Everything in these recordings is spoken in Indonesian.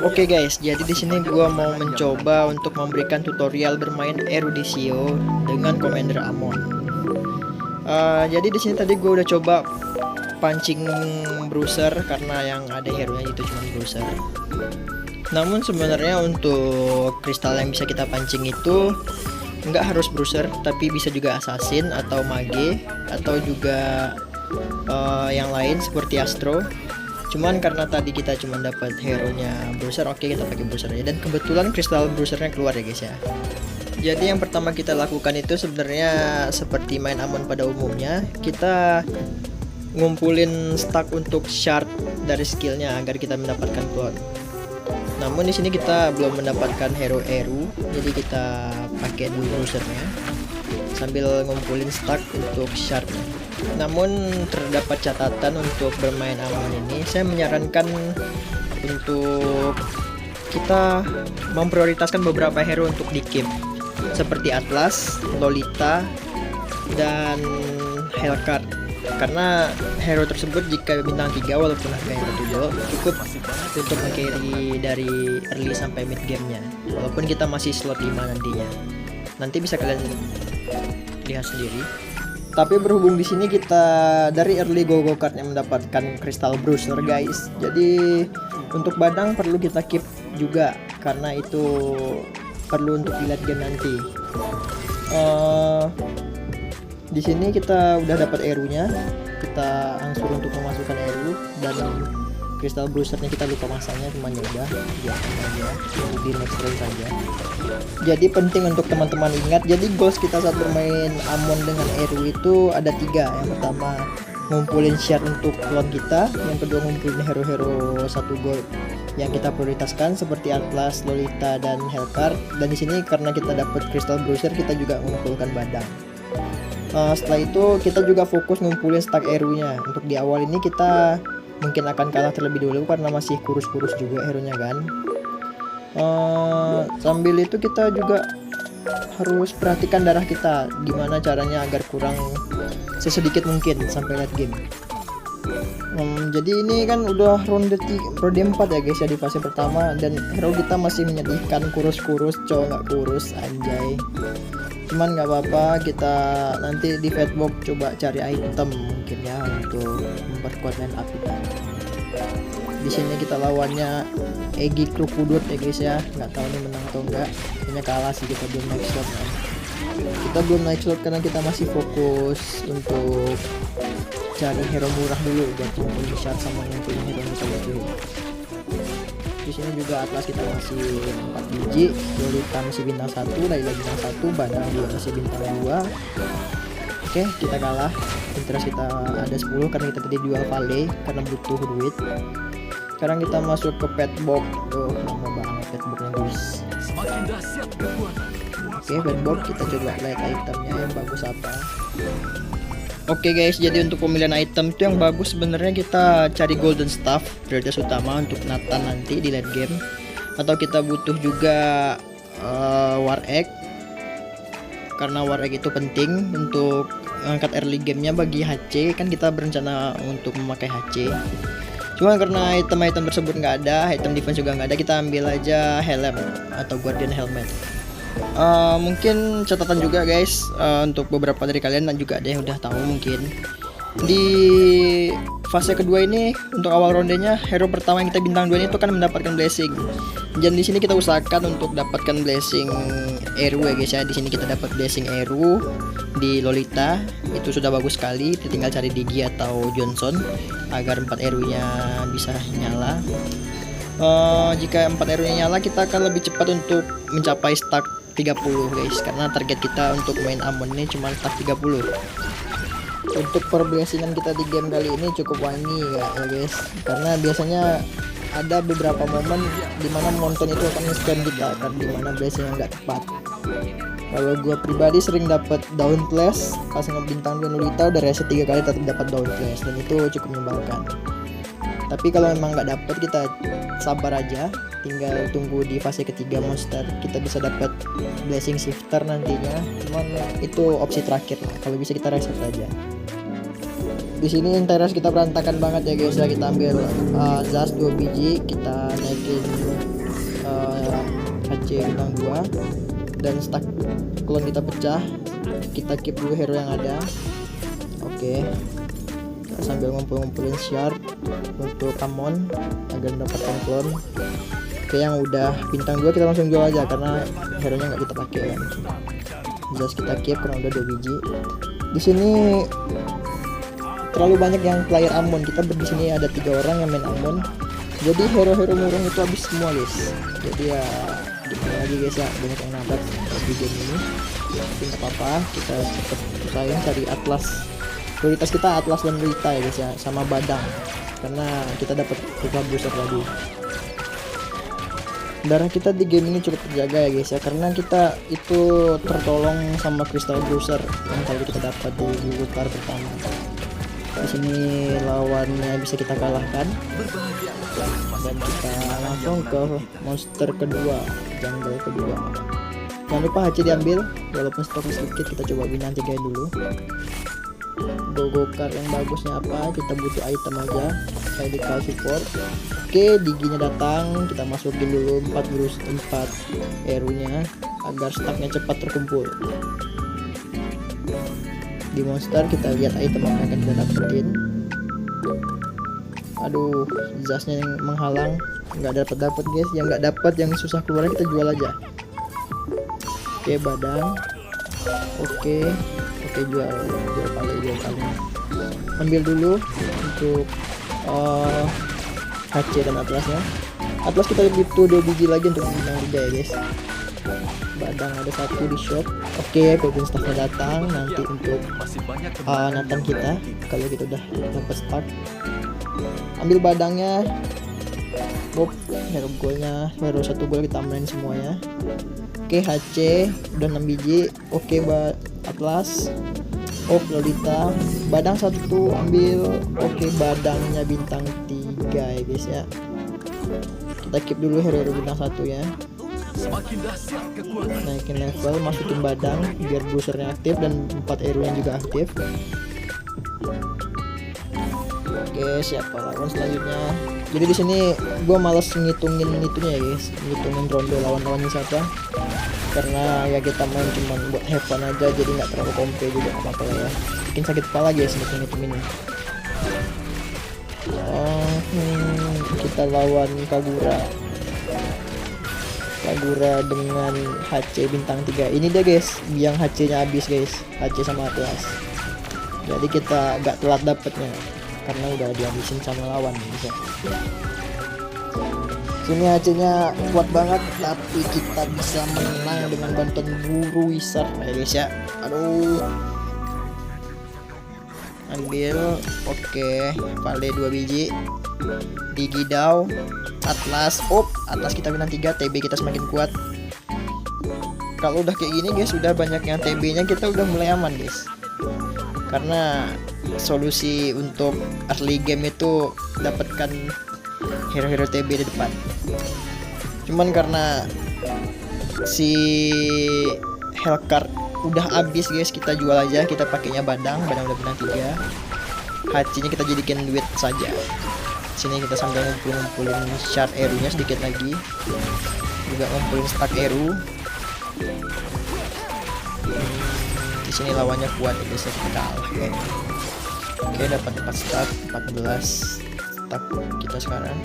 Oke guys, jadi di sini gua mau mencoba untuk memberikan tutorial bermain Eruditio dengan Commander Amon. Jadi di sini tadi gua udah coba pancing bruiser karena yang ada hero nya itu cuma bruiser. Namun sebenarnya untuk kristal yang bisa kita pancing itu nggak harus bruiser, tapi bisa juga assassin atau mage atau juga yang lain seperti astro. Cuman karena tadi kita cuma dapat hero nya bruiser, oke kita pakai bruiser aja, dan kebetulan kristal bruisernya keluar ya guys ya. Jadi yang pertama kita lakukan itu sebenarnya seperti main Amon pada umumnya, kita ngumpulin stack untuk shard dari skillnya agar kita mendapatkan clone. Namun di sini kita belum mendapatkan hero Eru, jadi kita pakai dulu bruisernya sambil ngumpulin stack untuk shardnya. Namun terdapat catatan untuk bermain Amon ini, saya menyarankan untuk kita memprioritaskan beberapa hero untuk di keep seperti Atlas, Lolita, dan Hellcard, karena hero tersebut jika bintang 3 walaupun harganya betul cukup untuk meng-carry dari early sampai mid gamenya, walaupun kita masih slot 5 nantinya. Nanti bisa kalian lihat sendiri. Tapi berhubung di sini kita dari early go cardnya mendapatkan crystal bruiser guys, jadi untuk badang perlu kita keep juga karena itu perlu untuk dilihat game nanti. Di sini kita udah dapat Eru-nya, kita angsur untuk memasukkan Eru, dan crystal bruisernya kita lupa masanya, cuma udah biarkan aja di next round saja. Jadi penting untuk teman-teman ingat, jadi goals kita saat bermain Amon dengan Eru itu ada 3. Yang pertama ngumpulin share untuk clone kita, yang kedua ngumpulin hero-hero 1 gold yang kita prioritaskan seperti Atlas, Lolita, dan Hellcard. Dan di sini karena kita dapat crystal bruiser, kita juga mengumpulkan badang. Setelah itu kita juga fokus ngumpulin stack Eru-nya. Untuk di awal ini kita mungkin akan kalah terlebih dulu karena masih kurus-kurus juga hero-nya kan. Sambil itu kita juga harus perhatikan darah kita, gimana caranya agar kurang sesedikit mungkin sampai late game. Jadi ini kan udah ronde 4 ya guys ya di fase pertama, dan hero kita masih menyedihkan, kurus-kurus, cowok nggak kurus anjay. Cuman nggak apa-apa, kita nanti di fatbox coba cari item mungkin ya untuk memperkuat line up kita. Di sini kita lawannya Egi Krukudut ya guys ya, nggak tahu nih menang atau enggak, kayaknya kalah sih, kita belum naik slot kan. Kita belum naik slot karena kita masih fokus untuk cari hero murah dulu buat ngumpulin shard sama ngumpulin hero yang kita butuhin. Di sini juga Atlas kita masih 4 biji, Lolita masih bintang 1, Layla bintang 1, Badang juga masih bintang 2. Oke, kita kalah. Interest kita ada 10 karena kita tadi jual Vale karena butuh duit. Sekarang kita masuk ke petbox. Lama banget petboxnya guys. Oke, petbox kita coba lihat itemnya yang bagus apa. Oke guys, jadi untuk pemilihan item itu yang bagus sebenarnya kita cari golden staff, prioritas utama untuk Nathan nanti di late game. Atau kita butuh juga war egg, karena war egg itu penting untuk angkat early gamenya bagi HC, kan kita berencana untuk memakai HC. Cuma karena item-item tersebut nggak ada, item defense juga nggak ada, kita ambil aja helm atau guardian helmet. Mungkin catatan juga guys, untuk beberapa dari kalian dan juga ada yang udah tahu mungkin di fase kedua ini untuk awal rondenya hero pertama yang kita bintang 2 ini itu kan mendapatkan blessing. Dan di sini kita usahakan untuk dapatkan blessing Eru ya guys ya. Di sini kita dapat blessing Eru di Lolita, itu sudah bagus sekali. Kita tinggal cari Digi atau Johnson agar 4 Eru-nya bisa nyala. Jika 4 Eru-nya nyala, kita akan lebih cepat untuk mencapai stack 30 guys, karena target kita untuk main Amon ini cuma stack 30. Untuk per blessingan kita di game kali ini cukup wangi ya guys, karena biasanya ada beberapa momen dimana monton itu akan nge-spam kita kan, dimana blessingnya nggak tepat. Kalau gue pribadi sering dapat down flash pas ngebintang Lolita, udah reset 3 kali tetap dapat down flash, dan itu cukup menyebalkan. Tapi kalau memang nggak dapet, kita sabar aja, tinggal tunggu di fase ketiga monster kita bisa dapat blessing shifter nantinya. Cuman itu opsi terakhir lah, kalau bisa kita reset aja. Di Di sini teras kita berantakan banget ya guys ya. Kita ambil Zas 2 biji, kita naikin HC bintang 2 dan stack klon kita pecah. Kita keep dulu hero yang ada. Oke. Kita sambil ngumpulin shard untuk Amon agar mendapatkan klon. Oke, yang udah bintang 2 kita langsung jual aja karena hero nya nggak kita pakai kan. Zas kita keep karena udah 2 biji. Di sini terlalu banyak yang player Amon. Kita di sini ada 3 orang yang main Amon. Jadi hero-hero murung itu habis semua guys. Jadi ya gimana lagi guys ya, banyak yang nabrak di game ini. Tapi nggak apa-apa, kita cepet usahain cari Atlas. Prioritas kita Atlas dan Rita ya guys ya, sama Badang. Karena kita dapat Rita booster lagi. Darah kita di game ini cukup terjaga ya guys ya, karena kita itu tertolong sama Crystal Bruiser yang tadi kita dapat di lutar pertama. Di sini lawannya bisa kita kalahkan dan kita langsung ke monster kedua, jungle kedua. Jangan lupa HC diambil walaupun stoknya sedikit. Kita coba bintang 3 dulu. Gogokar yang bagusnya apa, kita butuh item aja, medical support. Oke, diginya datang, kita masukin dulu 4 hero-nya agar stacknya cepat terkumpul. Di monster kita lihat item apa yang akan kita dapetin. Aduh, Zasnya yang menghalang, nggak dapat guys. Yang nggak dapat, yang susah keluar kita jual aja. Oke, Badang. Oke, jual kali. Ambil dulu untuk HC dan Atlasnya. Atlas kita butuh 2 biji lagi untuk bintang 3 ya guys. Badang ada 1 di shop. Oke, golden staffnya datang nanti untuk Nathan kita kalau kita udah dapat start. Ambil badangnya. Hero goalnya, hero 1 gol kita amanin semuanya. Oke, HC udah 6 biji. Oke, Atlas. Lolita. Badang 1 ambil. Oke, badangnya bintang 3 ya guys ya. Kita keep dulu hero bintang 1 ya. Naikin level, masukin badang biar boosternya aktif dan 4 hero yang juga aktif. Oke, siapa lawan selanjutnya? Jadi di sini gue males ngitungin itunya ya guys, ngitungin ronde lawan-lawannya saja. Karena ya kita main cuman buat have fun aja, jadi nggak terlalu kompe juga apa-apa ya. Bikin sakit kepala guys ngitung-ngitungin ini. Kita lawan Kagura dengan HC bintang 3. Ini dia guys, yang HC nya habis guys, HC sama Atlas. Jadi kita agak telat dapetnya karena udah dihabisin sama lawan bisa. Sini HC nya kuat banget, tapi kita bisa menang dengan bantuan Guru Wizard ya guys ya. Aduh, ambil. Oke, Vale 2 biji, Digidau, Atlas. Atlas kita bintang 3, TB kita semakin kuat. Kalau udah kayak gini guys, udah banyak yang TB nya, kita udah mulai aman guys. Karena solusi untuk early game itu dapatkan hero-hero TB di depan. Cuman karena si Hellcard udah habis guys, kita jual aja. Kita pakainya badang udah bintang 3. HC nya kita jadikan duit saja. Sini kita sambil ngumpulin shard eru-nya sedikit lagi, juga ngumpulin stack eru. Di sini lawannya kuat, bisa kita kalah kayak. Oke, dapat 4 stack, 14 stack kita sekarang.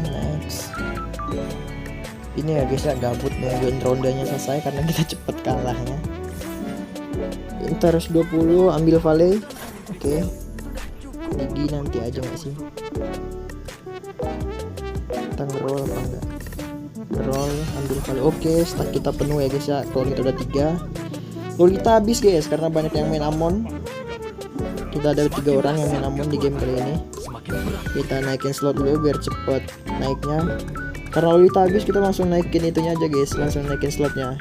Next. Ini ya guys ya, gabut nungguin rondanya selesai karena kita cepet kalahnya. Terus 20 ambil Vale. Oke. Digi nanti aja nggak sih? Kita ngeroll apa enggak? Ngeroll, ambil Vale. Oke, stack kita penuh ya guys ya. Kalau kita udah 3. Lolita habis guys karena banyak yang main Amon. Kita ada 3 orang yang main Amon di game kali ini. Kita naikin slot dulu biar cepet naiknya. Karena Lolita habis, kita langsung naikin itunya aja guys, langsung naikin slotnya.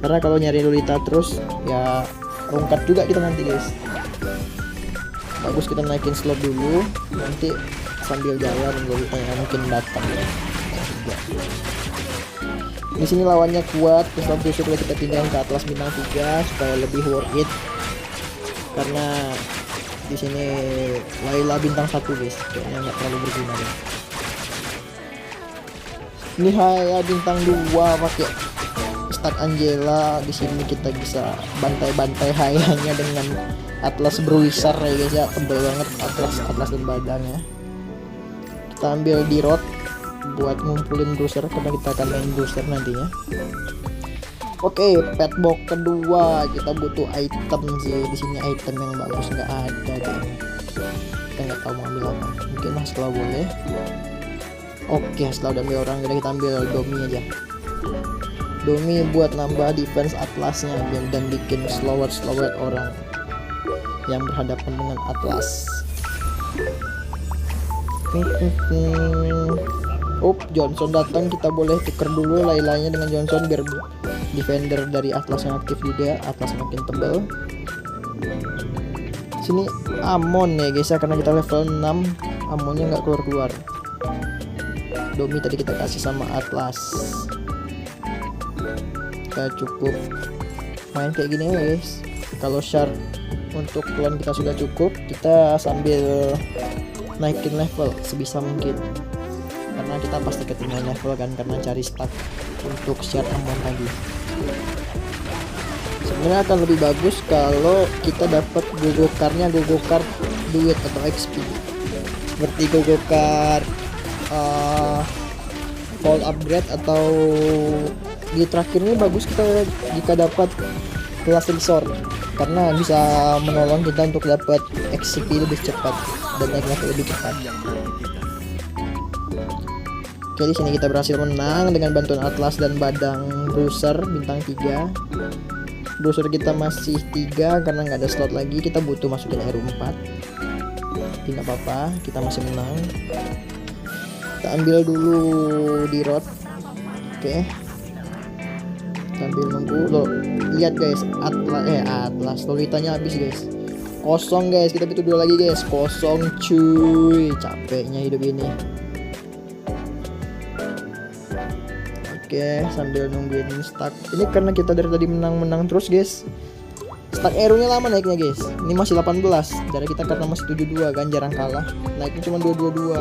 Karena kalau nyari Lolita terus ya rungkat juga kita nanti guys. Bagus kita naikin slot dulu, nanti sambil jalan Lolita yang mungkin datang ya. Di sini lawannya kuat, terus habis itu kita pindahin ke Atlas bintang 3 supaya lebih worth it. Karena di sini Layla bintang 1 guys, kayaknya nggak terlalu berguna deh. Ini Haya bintang 2 pakai stack Angela. Di sini kita bisa bantai-bantai Hayanya dengan Atlas Bruiser ya guys ya, tebel banget Atlas dan badannya. Kita ambil di road buat ngumpulin Bruiser karena kita akan main Bruiser nantinya. Oke, pet box kedua kita butuh item sih. Di sini item yang bagus nggak ada deh. Kita nggak tahu mau ambil apa. Mungkin setelah boleh. Oke, setelah udah ambil orang, kita ambil Domi aja. Domi buat nambah defense Atlasnya dan bikin slowet orang yang berhadapan dengan Atlas. Johnson datang, kita boleh tuker dulu Lailanya dengan Johnson biar defender dari Atlas yang aktif juga, Atlas makin tebal. Sini Amon ya guys ya, karena kita level 6, Amonnya nggak keluar. Domi tadi kita kasih sama Atlas. Kita cukup main kayak gini ya guys. Kalau shard untuk klan kita sudah cukup, kita sambil naikin level sebisa mungkin. Karena kita pasti ketinggalan level kan, karena cari stack untuk shard Amon lagi. Sebenarnya akan lebih bagus kalau kita dapat gogokar duit atau XP. Seperti gogokar full upgrade, atau di terakhir ini bagus kita jika dapat kelas resort karena bisa menolong kita untuk dapat XP lebih cepat dan naik level lebih cepat. Oke, di sini kita berhasil menang dengan bantuan Atlas dan Badang Bruiser bintang 3. Bruiser kita masih 3 karena nggak ada slot lagi, kita butuh masukin RU 4. Tidak apa-apa, kita masih menang. Kita ambil dulu di road. Oke, sambil nunggu. Loh, lihat guys, Atlas Lolitanya habis guys, kosong guys. Kita butuh 2 lagi guys, kosong cuy, capeknya hidup ini. Oke, sambil nungguin stack ini karena kita dari tadi menang terus guys. Stack Eru nya lama naiknya guys, ini masih 18, jadi kita karena masih 72 kan, jarang kalah, naiknya cuma 222.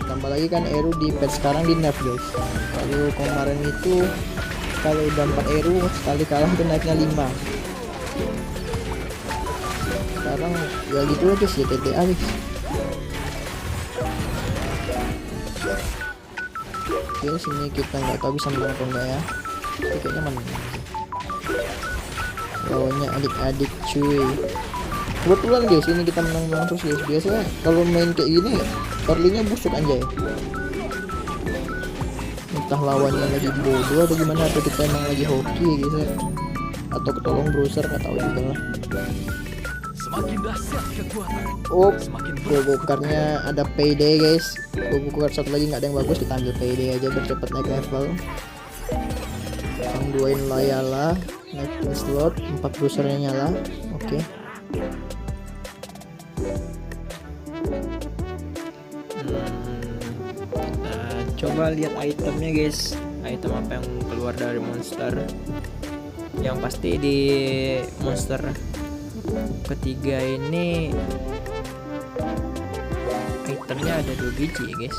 Tambah lagi kan Eru di patch sekarang di nerf guys. Kalau kemarin itu kalau udah 4 Eru sekali kalah itu naiknya 5. Sekarang ya gitu aja sih, TTA guys. Oke, sini kita nggak tahu bisa menang atau enggak ya, tapi kayaknya menang. Lawannya adik-adik cuy. Kebetulan guys ini kita menang terus guys. Biasanya kalau main kayak gini early-nya busuk anjay. Entah lawannya lagi bodoh atau gimana, atau kita emang lagi hoki guys ya, atau ketolong browser, nggak tahu juga lah. Gogokarnya ada payday guys. Gogokar satu lagi nggak ada yang bagus, kita ambil payday aja biar cepet naik level. Yang duain Layala, naikin slot, 4 browsernya nyala. Oke. Nah, coba lihat itemnya guys. Item apa yang keluar dari monster? Yang pasti di monster ketiga ini itemnya ada 2 biji ya guys.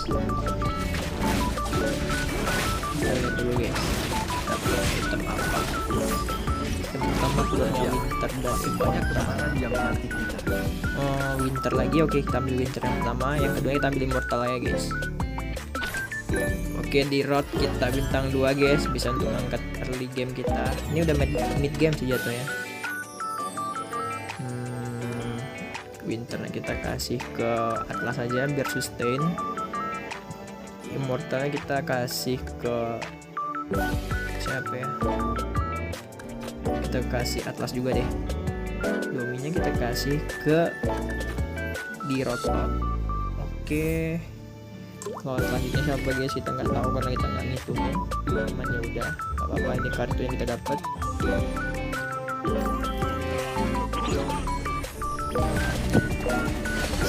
Kita lihat dulu guys, tapi item apa? Item pertama keluarnya winter dan banyak keamanan yang nanti kita winter lagi. Oke, kita ambil winter yang pertama. Yang kedua kita ambil immortal ya guys. Oke, di road kita bintang 2 guys, bisa untuk angkat early game kita. Ini udah mid game sih jatuhnya. Winternya kita kasih ke Atlas aja biar sustain. Immortalnya kita kasih ke siapa ya, kita kasih Atlas juga deh. Dominya kita kasih ke di road. Oke, kalau selanjutnya siapa guys kita nggak tahu karena kita nggak ngitungin. Cuman ya udah, nggak apa-apa, ini kartu yang kita dapat.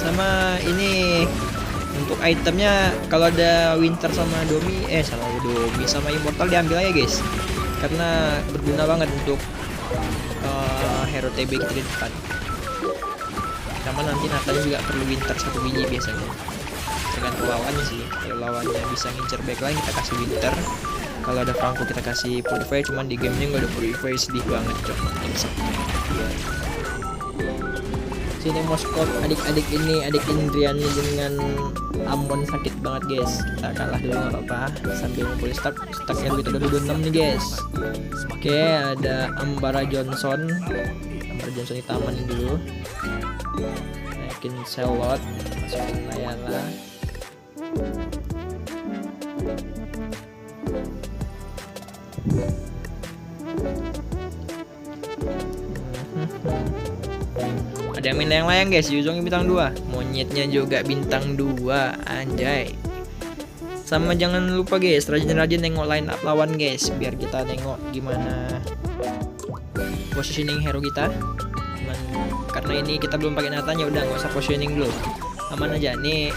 Sama ini Untuk itemnya kalau ada Winter sama Domi sama Immortal diambil aja guys, karena berguna banget untuk hero TB kita di depan. Sama nanti Nathan juga perlu Winter 1 biji biasanya, tergantung lawannya sih. Kalau lawannya bisa ngincer backline kita kasih Winter, kalau ada Franco kita kasih Purify. Cuman di gamenya nggak ada Purify, sedih banget cok. Sini Moskov, adik-adik ini, adik Indriani dengan Amon sakit banget guys. Kita kalah dulu nggak apa-apa sambil ngumpul stacknya kita udah 26 nih guys. Oke, ada Ambara Johnson di taman dulu. Naikin Selot, masukin Layala. Ada minta yang layang guys, Yuzong bintang 2, monyetnya juga bintang 2, anjay. Sama jangan lupa guys, rajin-rajin nengok line up lawan guys, biar kita nengok gimana positioning hero kita. Karena ini kita belum pakai Nathan, ya udah nggak usah positioning dulu, aman aja nih.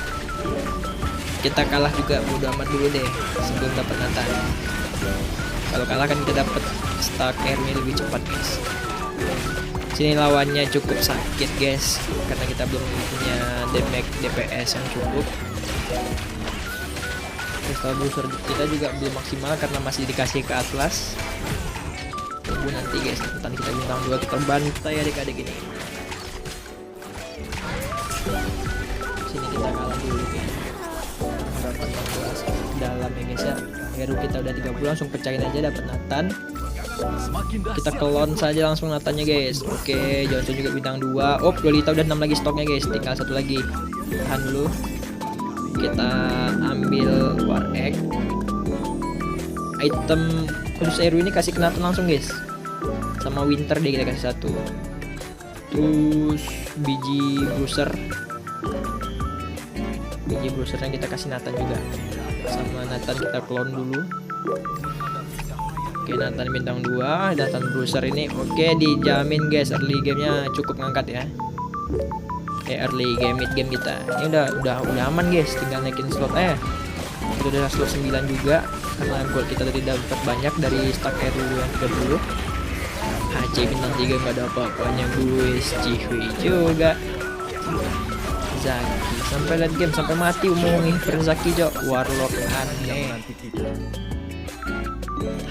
Kita kalah juga bodo amat dulu deh sebelum dapat Nathan. Kalau kalah kan kita dapat stack airnya lebih cepat guys. Sini lawannya cukup sakit guys, karena kita belum punya damage DPS yang cukup. Crystal booster kita juga belum maksimal karena masih dikasih ke Atlas. Tunggu nanti guys, nanti kita bintang 2 kita bantai adik-adik ini. Sini kita kalah dulu guys. Harapan 16 dalam ya guys ya. Hero kita udah 30, langsung pecahin aja dapat Nathan. Kita kelon saja langsung Nathannya guys. Oke, Johnson juga bintang 2. Oh, Lolita udah 6 lagi stoknya guys, tinggal 1 lagi. Tahan dulu. Kita ambil War Egg. Item khusus Eru ini kasih ke Nathan langsung guys. Sama Winter deh kita kasih 1. Terus biji bruiser. Biji bruiser yang kita kasih Nathan juga. Sama Nathan kita clone dulu. Oke, Nathan bintang 2, Nathan bruiser ini oke, dijamin guys early gamenya cukup ngangkat ya. Oke, early game, mid game kita ini udah aman guys, tinggal naikin slot itu udah slot 9 juga karena gold kita tadi dapat banyak dari stack Eru yang 30. HC bintang 3 nggak ada apa-apanya guys, Cihui juga. Zaki sampai late game sampai mati umumnya Zaki jo. Warlock aneh,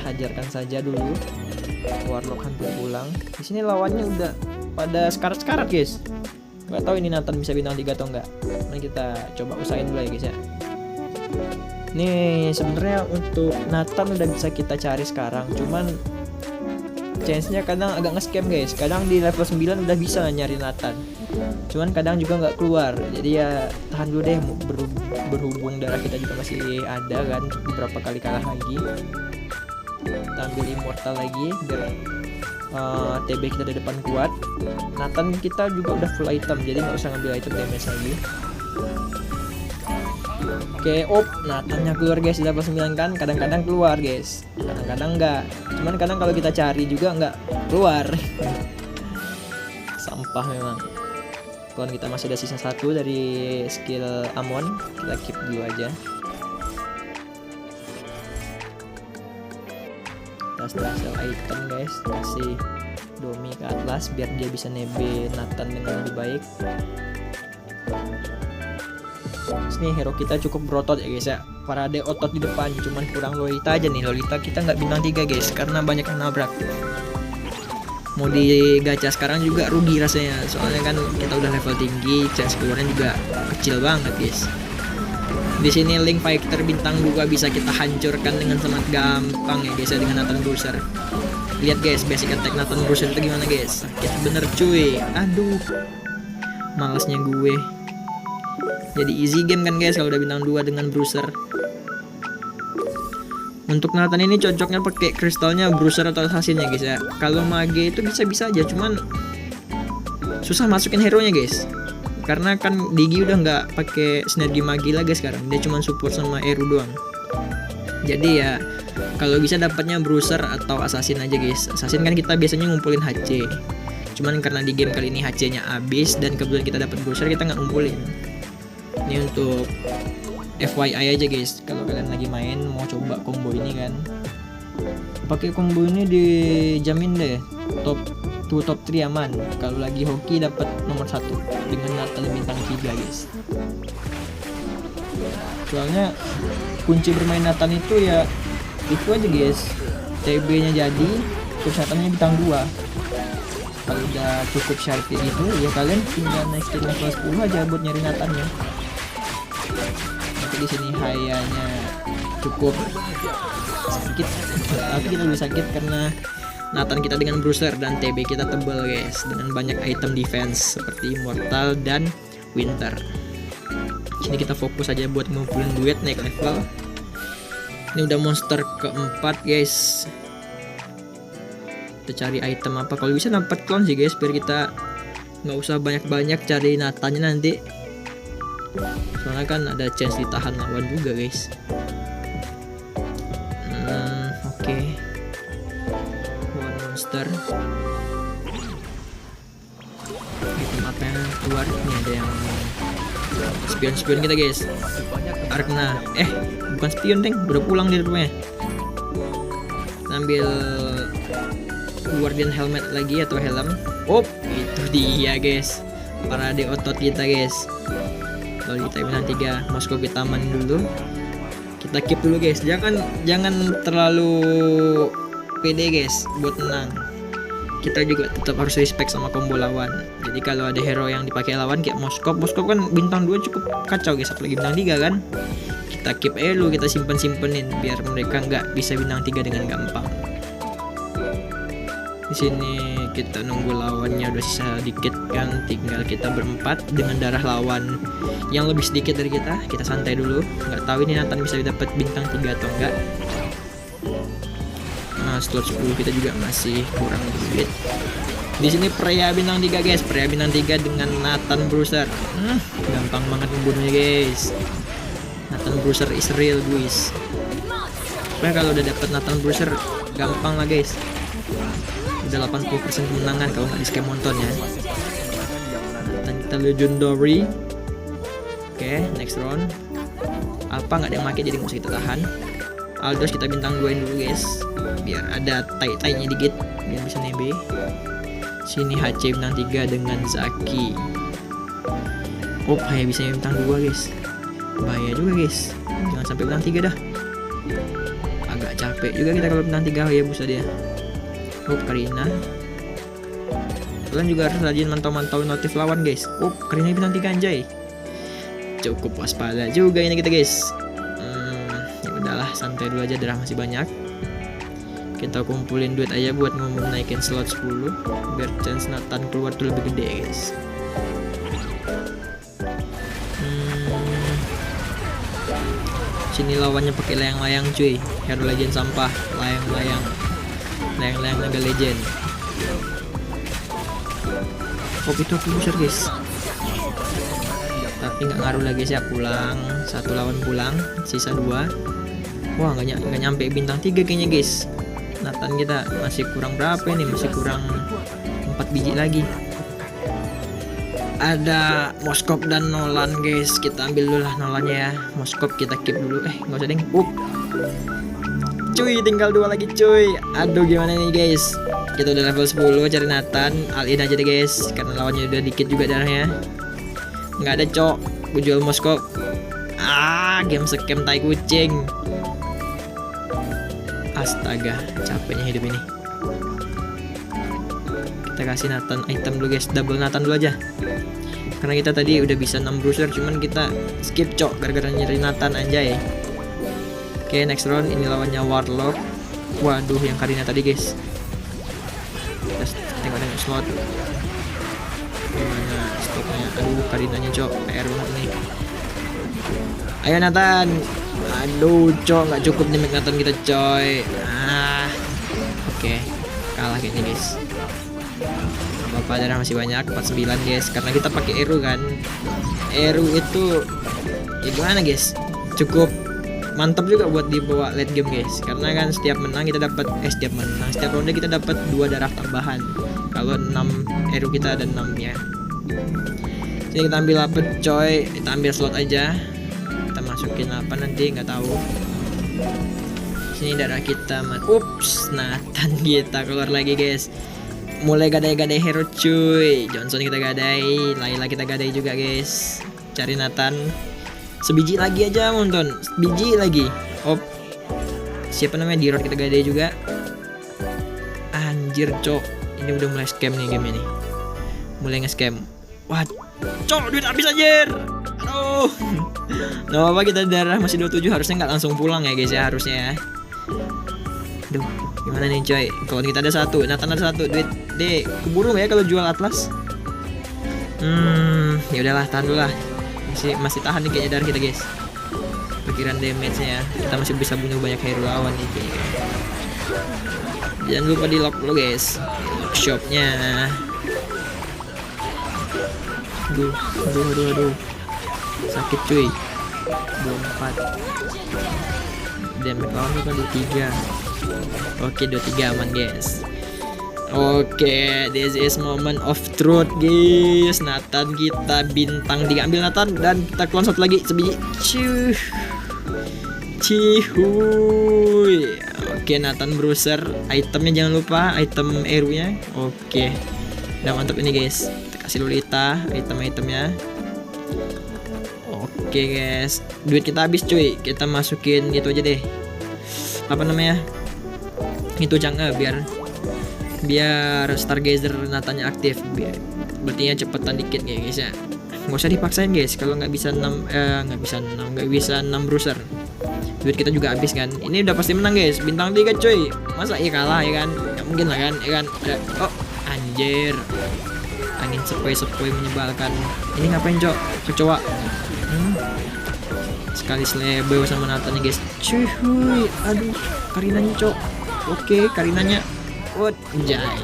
hajarkan saja dulu. Warlock hampir pulang. Di sini lawannya udah pada sekarat-sekarat guys. Nggak tahu ini Nathan bisa bintang 3 atau enggak. Mari kita coba usahain dulu ya guys ya. Nih sebenarnya untuk Nathan udah bisa kita cari sekarang, cuman chance-nya kadang agak nge-scam guys. Kadang di level 9 udah bisa nyari Nathan, cuman kadang juga nggak keluar. Jadi ya tahan dulu deh, berhubung darah kita juga masih ada kan, beberapa kali kalah lagi. Kita ambil Immortal lagi biar TB kita di depan kuat. Nathan kita juga udah full item, jadi nggak usah ngambil item damage lagi. Oke, Nathannya keluar guys di level 9 kan. Kadang-kadang keluar guys, kadang-kadang enggak. Cuman kadang kalau kita cari juga nggak keluar. Sampah memang. Kalau kita masih ada sisa 1 dari skill Amon, kita keep dulu aja. Kita sell item guys, kasih Domi ke Atlas biar dia bisa nebe Nathan dengan lebih baik. Nih hero kita cukup berotot ya guys ya, parade otot di depan, cuman kurang Lolita aja nih. Lolita kita nggak bintang 3 guys karena banyak yang nabrak. Mau di gacha sekarang juga rugi rasanya, soalnya kan kita udah level tinggi, chance keluarnya juga kecil banget guys. Di sini Link Fighter bintang 2 bisa kita hancurkan dengan sangat gampang ya guys ya, dengan Nathan Bruiser. Lihat guys basic attack Nathan Bruiser itu gimana guys, sakit bener cuy. Aduh, malasnya gue. Jadi easy game kan guys kalau udah bintang 2 dengan Bruiser. Untuk Nathan ini cocoknya pakai kristalnya Bruiser atau Assassin ya guys ya. Kalau mage itu bisa-bisa aja, cuman susah masukin hero nya guys. Karena kan Digi udah nggak pakai sinergi magi lagi sekarang, dia cuma support sama Eru doang. Jadi ya kalau bisa dapatnya Bruiser atau Assassin aja guys. Assassin kan kita biasanya ngumpulin HC, cuman karena di game kali ini HC nya habis dan kebetulan kita dapat Bruiser, kita nggak ngumpulin. Ini untuk FYI aja guys, kalau kalian lagi main mau coba combo ini kan, pakai combo ini dijamin deh top 2 top 3 aman. Kalau lagi hoki dapat nomor 1 dengan Nathan bintang 3 guys. Soalnya kunci bermain Nathan itu ya itu aja guys, TB nya jadi, terus Nathannya bintang 2. Kalau udah cukup syarat gitu ya kalian tinggal naikin level 10 aja buat nyari Nathannya. Tapi di sini hayanya cukup sakit, tapi kita lebih sakit karena Nathan kita dengan bruiser dan TB kita tebal guys, dengan banyak item defense seperti Immortal dan Winter. Sini kita fokus aja buat ngumpulin duit naik level. Ini udah monster keempat guys. Kita cari item apa, kalau bisa dapat clone sih guys, biar kita nggak usah banyak-banyak cari Nathannya nanti. Soalnya kan ada chance ditahan lawan juga guys. Oke. One monster. Item apa yang keluar? Ini ada yang spion kita guys. Arkna. Bukan spion deng, udah pulang di rumahnya. Ambil Guardian helmet lagi atau helm. Itu dia guys, parade otot kita guys. Kalau kita bintang 3, Moskow kita aman dulu. Kita keep dulu guys, jangan terlalu pede guys buat menang. Kita juga tetap harus respect sama combo lawan. Jadi kalau ada hero yang dipakai lawan kayak Moskow kan bintang 2 cukup kacau guys, apalagi bintang 3 kan. Kita keep dulu, kita simpenin biar mereka nggak bisa bintang 3 dengan gampang. Di sini kita nunggu lawannya udah sisa dikit kan, tinggal kita berempat dengan darah lawan yang lebih sedikit dari kita. Kita santai dulu, nggak tahu ini Nathan bisa dapat bintang 3 atau enggak. Slot 10 kita juga masih kurang duit. Di sini Freya bintang 3 guys, Freya bintang 3 dengan Nathan Bruiser. Gampang banget membunuhnya guys. Nathan Bruiser is real guys. Pokoknya kalau udah dapat Nathan Bruiser gampang lah guys. Udah 80% kemenangan kalau nggak di scam monton ya. Dan kita legendary. Oke, next round. Alpha nggak ada yang pakai jadi nggak usah kita tahan. Aldos kita bintang 2 dulu guys, biar ada tai-tainya dikit biar bisa nebe. Sini HC bintang 3 dengan Zaki. Haya bisa bintang 2 guys. Bahaya juga guys, jangan sampai bintang 3 dah. Agak capek juga kita kalau bintang 3 ya busa dia. Karina. Kalian juga harus rajin mantau-mantau notif lawan guys. Karina bintang 3 anjay. Cukup waspada juga ini kita guys. Ya udahlah, santai dulu aja, darah masih banyak. Kita kumpulin duit aja buat naikin slot 10 biar chance Nathan keluar tuh lebih gede guys. Sini lawannya pakai layang-layang cuy, hero legend sampah, layang-layang naga legend. Itu aku besar guys, tapi nggak ngaruh lagi ya, pulang satu lawan pulang, sisa 2. Wah nggak nyampe bintang 3 kayaknya guys. Nathan kita masih kurang berapa ini, masih kurang 4 biji lagi. Ada Moskow dan Nolan guys, kita ambil dulu lah Nolannya ya. Moskow kita keep dulu, nggak usah deng. Cuy, tinggal 2 lagi cuy. Aduh gimana nih guys, kita udah level 10, cari Nathan. All-in aja deh guys, karena lawannya udah dikit juga darahnya. Nggak ada cok, gue jual Moskow. Game scam tai kucing. Astaga, capeknya hidup ini. Kita kasih Nathan item dulu guys, double Nathan dulu aja. Karena kita tadi udah bisa 6 bruiser, cuman kita skip cok gara-gara nyari Nathan anjay. Oke, next round ini lawannya Warlock. Waduh, yang Karina tadi guys. Kita tengok slot. Gimana stopnya? Aduh, Karinanya cok, PR banget nih. Ayo Nathan. Aduh cok, nggak cukup nih Nathan kita coy. Oke, kalah kayak ini guys. Apa darah masih banyak, 49 guys, karena kita pakai Eru kan. Eru itu ya gimana guys, cukup mantap juga buat dibawa late game guys, karena kan setiap menang kita dapat setiap ronde kita dapat 2 darah tambahan kalau 6 Eru kita ada 6 ya. Ini kita ambil apa coy? Kita ambil slot aja. Kita masukin apa nanti nggak tahu. Sini darah kita ups, Nathan kita keluar lagi guys. Mulai gadai-gadai hero cuy. Johnson kita gadai, Layla kita gadai juga guys. Cari Nathan. Sebiji lagi aja nonton. Sebiji lagi. Siapa namanya? Dirot kita gadai juga. Anjir cok, ini udah mulai scam nih game ini. Mulai nge-scam. Wah cok, duit habis anjir. Aduh. Gak apa-apa, kita darah masih 27. Harusnya nggak langsung pulang ya guys ya, harusnya ya. Aduh, gimana nih coy? Kalau kita ada satu, Nathan ada satu, duit deh. Keburu ya kalau jual Atlas. Ya udahlah, tahan dulu lah. Masih tahan nih kayaknya darah kita guys. Pikiran damage-nya ya. Kita masih bisa bunuh banyak hero lawan nih kayaknya. Jangan lupa di lock dulu guys. Lock shopnya. Aduh. Sakit cuy. 24. Damage lawan itu 23. Oke, 23 aman guys. Oke, this is moment of truth guys. Nathan kita bintang diambil Nathan, dan kita clone satu lagi sebiji. Cihuy. Oke, Nathan Bruiser. Itemnya jangan lupa, item Eru-nya. Oke. Udah mantap ini guys. Kita kasih Lolita item-itemnya. Oke guys, duit kita habis cuy. Kita masukin itu aja deh. Apa namanya? Itu jangan biar Stargazer Natanya aktif, berarti cepetan dikit ya guys ya. Nggak usah dipaksain guys. Kalau nggak bisa 6 bruiser, duit kita juga habis kan. Ini udah pasti menang guys, bintang 3 cuy. Masa iya kalah ya kan? Nggak mungkin lah kan, ya kan? Oh anjir, angin sepoi menyebalkan. Ini ngapain cok? Kecoa. Sekali selebel sama Nathan nih guys. Cuy, aduh, Karinanya cok. Oke, Karinanya. Jai.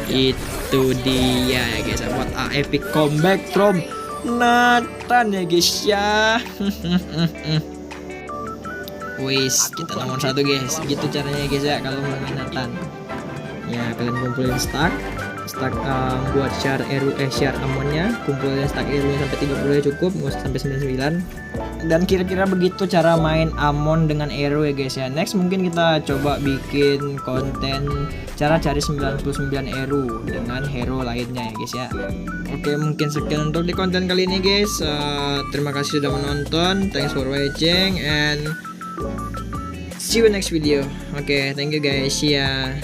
Itu dia ya guys. What a epic comeback from Nathan ya guys ya. Wis, kita nomor 1 guys. Gitu caranya guys ya kalau main Nathan. Ya, kalian kumpulin stack buat share Ammonnya, kumpulin stack Eru sampai 30 cukup, nggak usah sampai 99. Dan kira-kira begitu cara main Ammon dengan Eru ya guys ya. Next mungkin kita coba bikin konten cara cari 99 Eru dengan hero lainnya ya guys ya. Oke, mungkin sekian untuk di konten kali ini guys. Terima kasih sudah menonton. Thanks for watching and see you next video. Oke, thank you guys. See ya.